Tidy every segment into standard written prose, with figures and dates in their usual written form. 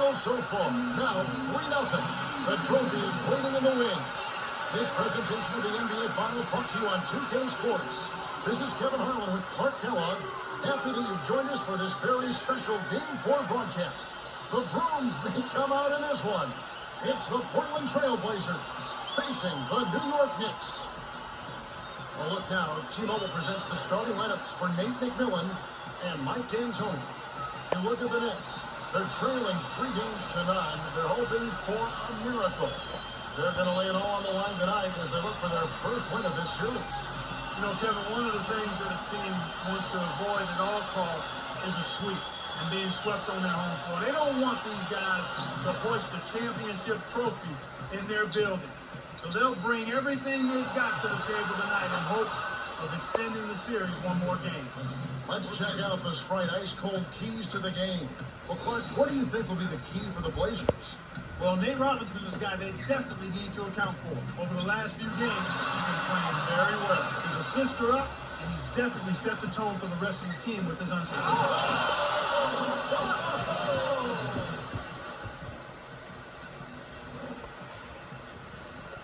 ball so far. Now 3-0. The trophy is waiting in the wings. This presentation of the NBA Finals brought to you on 2K Sports. This is Kevin Harlan with Clark Kellogg. Happy that you've joined us for this very special Game 4 broadcast. The Brooms may come out in this one. It's the Portland Trailblazers facing the New York Knicks. Well, look now, T-Mobile presents the starting lineups for Nate McMillan and Mike D'Antoni. And look at the Knicks. They're trailing 3 games to 9. They're hoping for a miracle. They're going to lay it all on the line tonight as they look for their first win of this series. You know, Kevin, one of the things that a team wants to avoid at all costs is a sweep and being swept on their home floor. They don't want these guys to hoist the championship trophy in their building. So they'll bring everything they've got to the table tonight in hopes of extending the series one more game. Let's check out the Sprite ice-cold keys to the game. Well, Clark, what do you think will be the key for the Blazers? Well, Nate Robinson is a guy they definitely need to account for. Over the last few games, he's been playing very well. His assists are up, and he's definitely set the tone for the rest of the team with his unstoppable.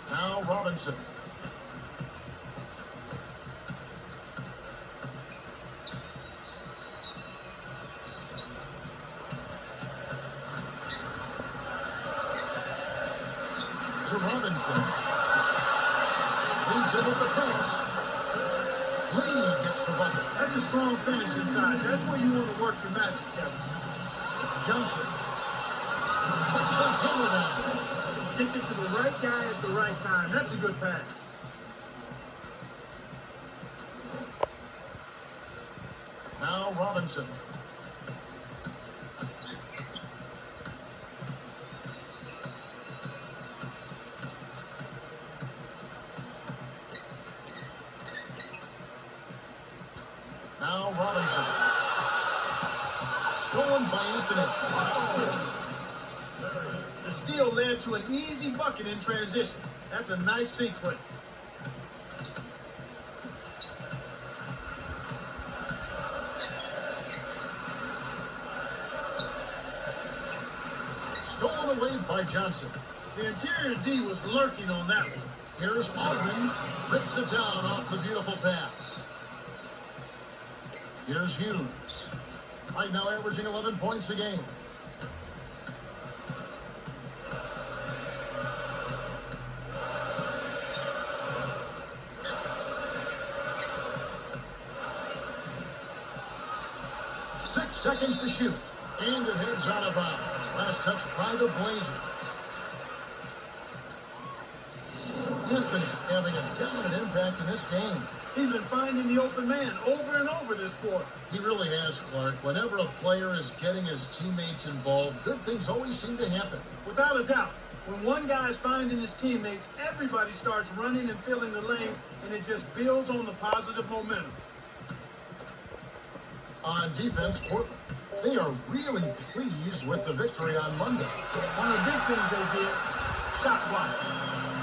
Now Robinson. To Robinson. Leads in with the pass. Lee gets the bucket. That's a strong finish inside. That's where you want to work your magic, Kevin. Johnson. Puts the hammer down. Get it to the right guy at the right time. That's a good pass. Now Robinson. Now Robinson. Stolen by Anthony. The steal led to an easy bucket in transition. That's a nice sequence. Stolen away by Johnson. The interior D was lurking on that one. Here's Augmon. Rips it down off the beautiful pass. Here's Hughes. Right now averaging 11 points a game. Seconds to shoot, and it heads out of bounds. Last touch by the Blazers. Anthony having a dominant impact in this game. He's been finding the open man over and over this quarter. He really has, Clark. Whenever a player is getting his teammates involved, good things always seem to happen. Without a doubt. When one guy's finding his teammates, everybody starts running and filling the lanes, and it just builds on the positive momentum. On defense, Portland, they are really pleased with the victory on Monday. One of the big things they did, shot blocking.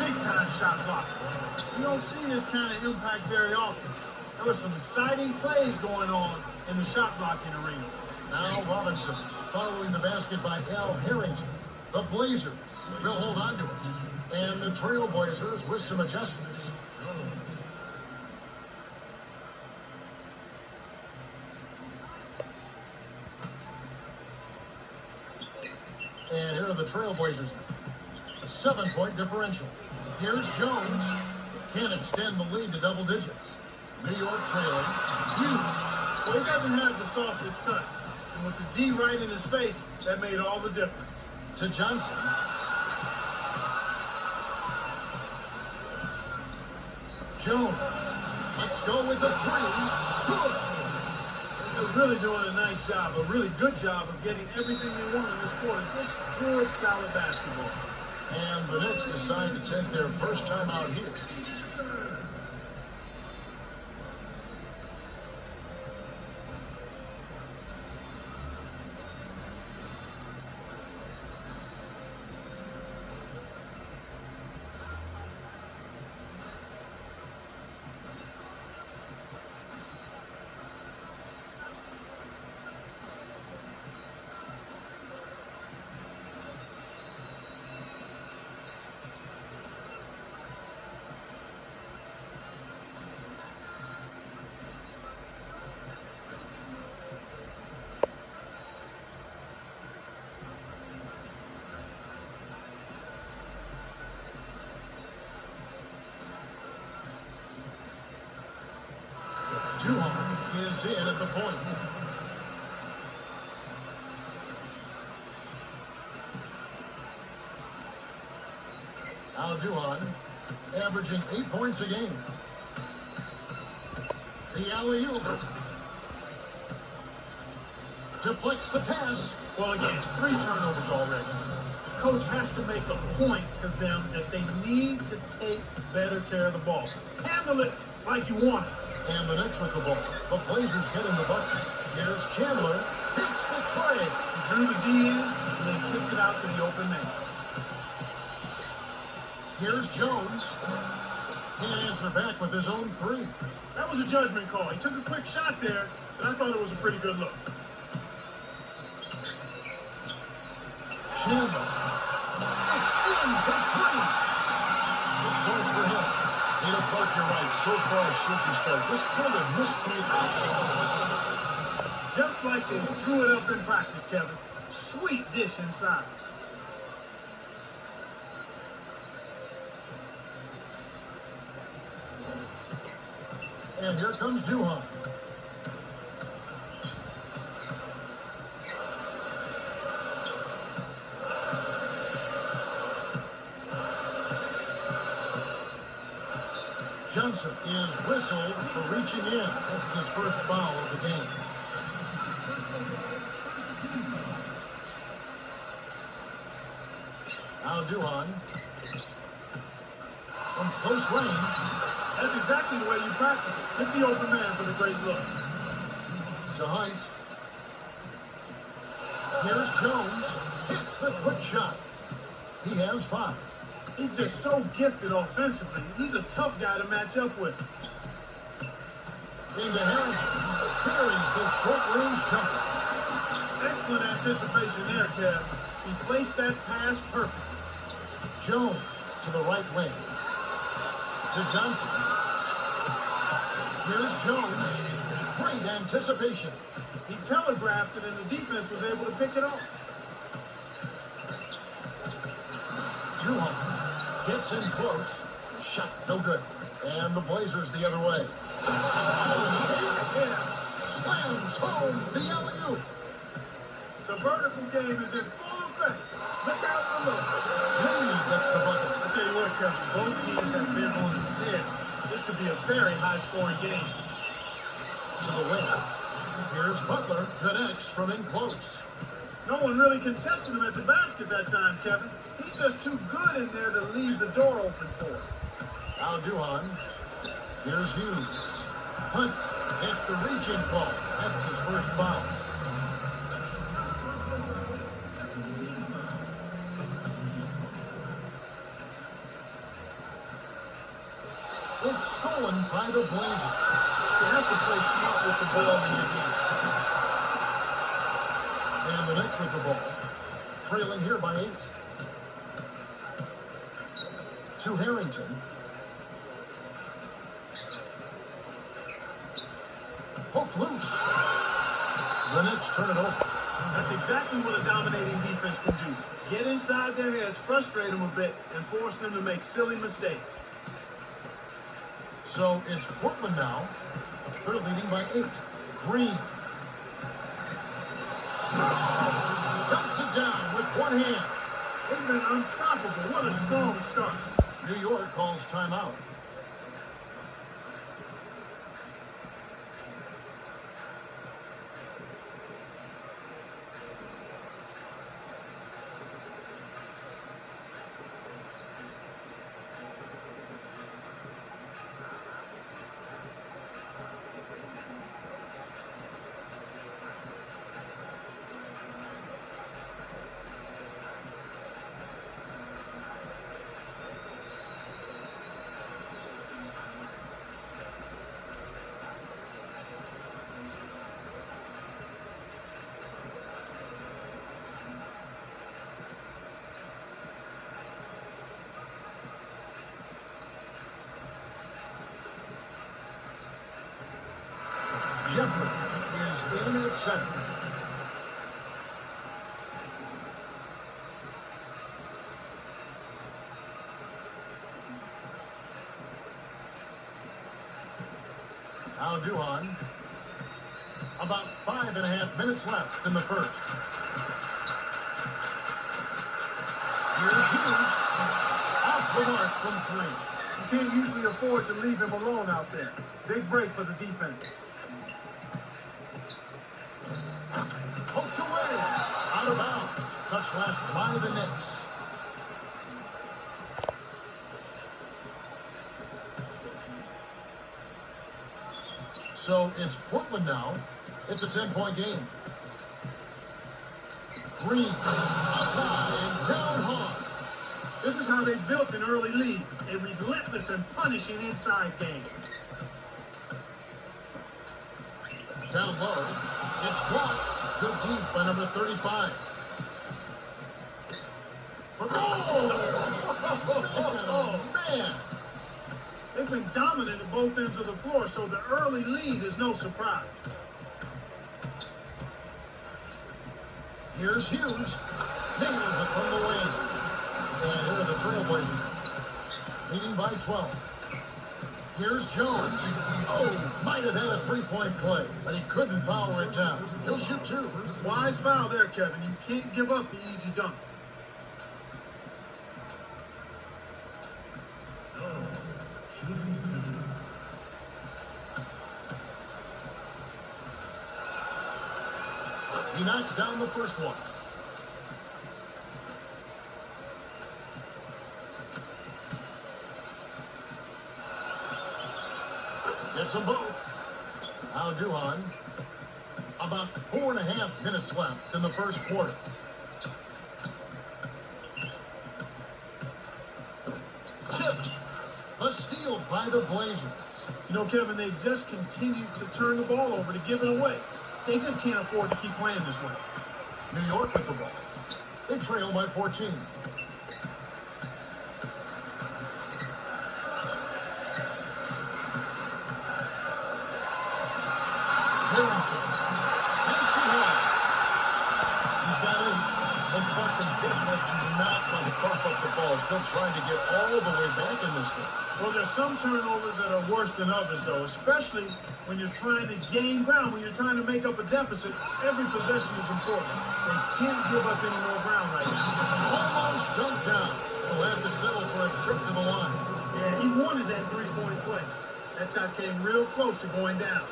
Big-time shot blocking. You don't see this kind of impact very often. There were some exciting plays going on in the shot blocking arena. Now Robinson following the basket by Al Harrington. The Blazers will hold on to it. And the Trailblazers with some adjustments. And here are the Trailblazers. 7-point differential. Here's Jones. Can't extend the lead to double digits. New York trailing. Huge. Well, he doesn't have the softest touch. And with the D right in his face, that made all the difference. To Johnson. Jones. Let's go with the 3. Good. They're really doing a nice job, a really good job of getting everything they want in this quarter. Just good, solid basketball. And the Knicks decide to take their first time out here. Duhon is in at the point. Now Duhon, averaging 8 points a game. The alley-oop. Deflects the pass. Well, again, 3 turnovers already. Coach has to make a point to them that they need to take better care of the ball. Handle it like you want it. And the Knicks with the ball. The Blazers get in the bucket. Here's Chandler. Hits the tray. He drew the D in and then kicked it out to the open man. Here's Jones. Can't answer back with his own 3. That was a judgment call. He took a quick shot there, but I thought it was a pretty good look. Chandler. It's in for 3. 6 points for him. Clark, you're right. So far, a shaky start. This kind of mystery. Just like they drew it up in practice, Kevin. Sweet dish inside. And here comes Duhon. Johnson is whistled for reaching in. That's his first foul of the game. Now Duhon. From close range. That's exactly the way you practice it. Hit the open man for the great look. To Hunt. Here's Jones. Hits the quick shot. He has 5. He's just so gifted offensively. He's a tough guy to match up with. Into Harrington. Buries the short-range jumper. Excellent anticipation there, Kev. He placed that pass perfectly. Jones to the right wing. To Johnson. Here's Jones. Great anticipation. He telegraphed it, and the defense was able to pick it off. Duhon gets in close. Shot no good. And the Blazers the other way. Slams home the alley-oop. The vertical game is in full effect. Look out below. Lee gets the bucket. I tell you what, Kevin, both teams have been on the 10. This could be a very high-scoring game. To the wing. Here's Butler. Connects from in close. No one really contested him at the basket that time, Kevin. He's just too good in there to leave the door open for him. Now Duhon. Here's Hughes. Hunt gets the reaching call. That's his first foul. It's stolen by the Blazers. They have to play smart with the ball in the game. And the Knicks with the ball. Trailing here by 8. To Harrington. Poke loose. The Knicks turn it over. That's exactly what a dominating defense can do. Get inside their heads, frustrate them a bit, and force them to make silly mistakes. So it's Portland now. They're leading by 8. Green. Dumps it down with one hand. They've been unstoppable. What a strong start. New York calls timeout. Jeffrey is in at center. Now Now Duhan. About 5.5 minutes left in the first. Here's Hughes. Off the mark from three. You can't usually afford to leave him alone out there. Big break for the defense. Poked away. Out of bounds. Touch last by the Knicks. So it's Portland now. It's a 10-point game. Green, up high and down hard. This is how they built an early lead. A relentless and punishing inside game. Down low. It's blocked. Good deep by number 35. For oh, man. They've been dominant at both ends of the floor, so the early lead is no surprise. Here's Hughes. Nails it from the wing. And here are the Trailblazers. Leading by 12. Here's Jones. Oh, might have had a three-point play, but he couldn't power it down. He'll shoot two. Wise foul there, Kevin. You can't give up the easy dunk. He knocks down the first one. Gets them both. Now Duhan. About 4.5 minutes left in the first quarter. Chipped. A steal by the Blazers. You know, Kevin, they've just continued to turn the ball over to give it away. They just can't afford to keep playing this way. New York with the ball. They trail by 14. Harrington. Makes it hard. He's got 8. And Clark can definitely do not want to cough up the ball. Still trying to get all the way back in this thing. Well, there's some turnovers that are worse than others, though, especially when you're trying to gain ground, when you're trying to make up a deficit. Every possession is important. They can't give up any more ground right now. Almost dunked down. He'll have to settle for a trip to the line. Yeah, he wanted that three-point play. That shot came real close to going down.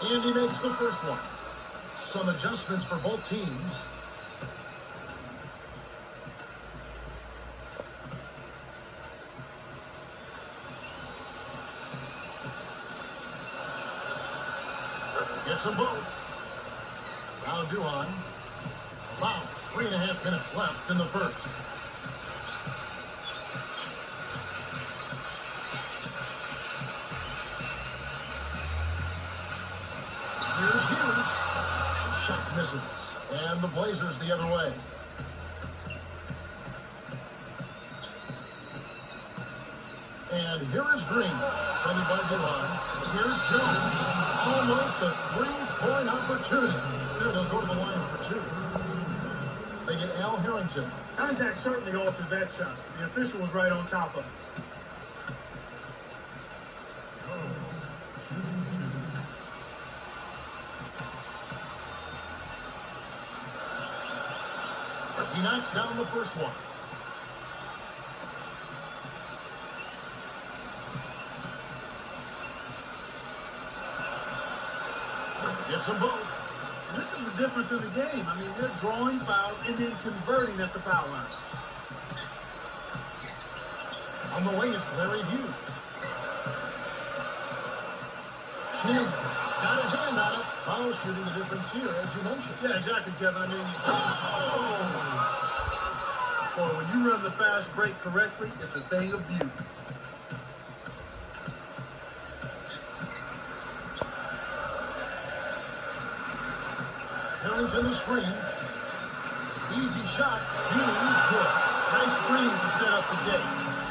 And he makes the first one. Some adjustments for both teams. Gets them both. Now Duhan. About 3.5 minutes left in the first. Here's Hughes. Shot misses. And the Blazers the other way. And here is Green. Coming by Duhan. Here's Jones. Almost a three-point opportunity. Instead, they'll go to the line for 2. They get Al Harrington. Contact certainly altered that shot. The official was right on top of it. He knocks down the first one. Gets them both. This is the difference in the game. I mean, they're drawing fouls and then converting at the foul line. On the wing, it's Larry Hughes. Chin got a hand on it. Foul shooting the difference here, as you mentioned. Yeah, exactly, Kevin. I mean, boy, when you run the fast break correctly, it's a thing of beauty. Harrington the screen. Easy shot. Hughes good. Nice screen to set up the J.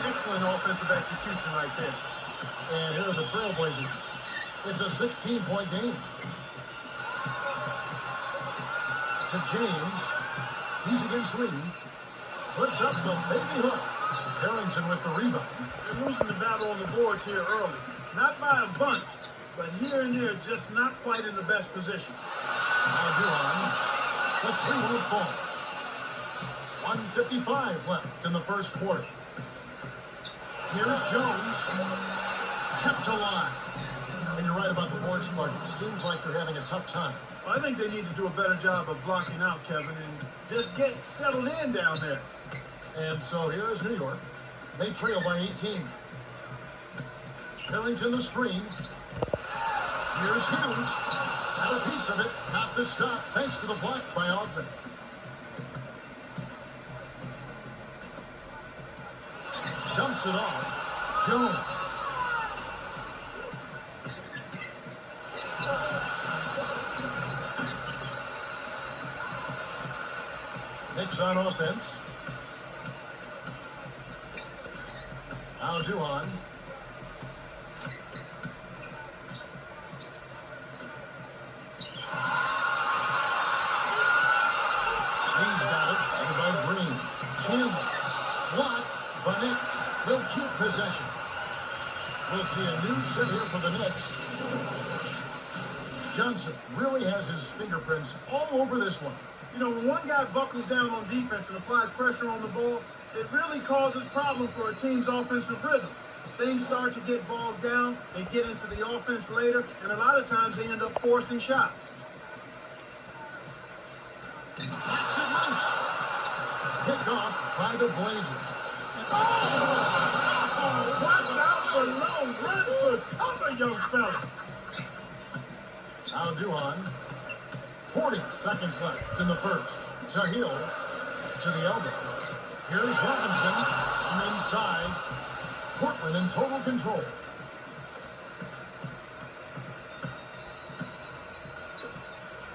Excellent offensive execution right there. And here are the Trailblazers. It's a 16-point game. To James. He's against Lee. Puts up the baby hook. Harrington with the rebound. They're losing the battle on the boards here early. Not by a bunch, but here and there, just not quite in the best position. Now Duran. The three won't fall. 1:55 left in the first quarter. Here's Jones. Kept alive. And you're right about the boards, Clark. It seems like they're having a tough time. Well, I think they need to do a better job of blocking out, Kevin, and just get settled in down there. And so here's New York. They trail by 18. Harrington the screen. Here's Hughes. Had a piece of it. Not the stop. Thanks to the block by Augmon. Dumps it off. Jones. Knicks on offense. Now Duran. He's got it. And by Green. Chandler. Blocked. The Knicks. They'll keep possession. We'll see a new set here for the Knicks. Johnson really has his fingerprints all over this one. You know, when one guy buckles down on defense and applies pressure on the ball, it really causes problems for a team's offensive rhythm. Things start to get bogged down, they get into the offense later, and a lot of times they end up forcing shots. Knocks it loose. Picked off by the Blazers. Oh, watch out below. Run for cover, young fella. Now Duran. 40 seconds left in the first. Tahil to the elbow. Here's Robinson from inside. Portland in total control.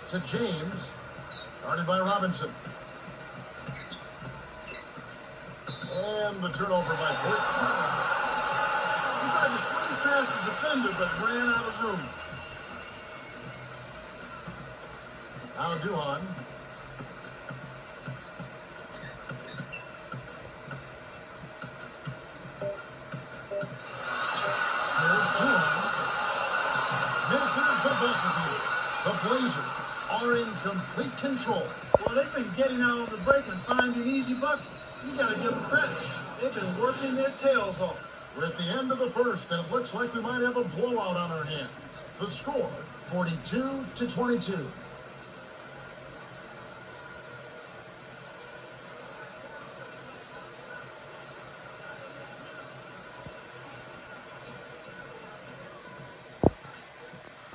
To James. Guarded by Robinson. And the turnover by Portland. He tried to squeeze past the defender, but ran out of room. Now Duran. Here's Duran. Misses the buzzer beater. The Blazers are in complete control. Well, they've been getting out on the break and finding easy buckets. You got to give them credit. They've been working their tails off. We're at the end of the first, and it looks like we might have a blowout on our hands. The score, 42-22.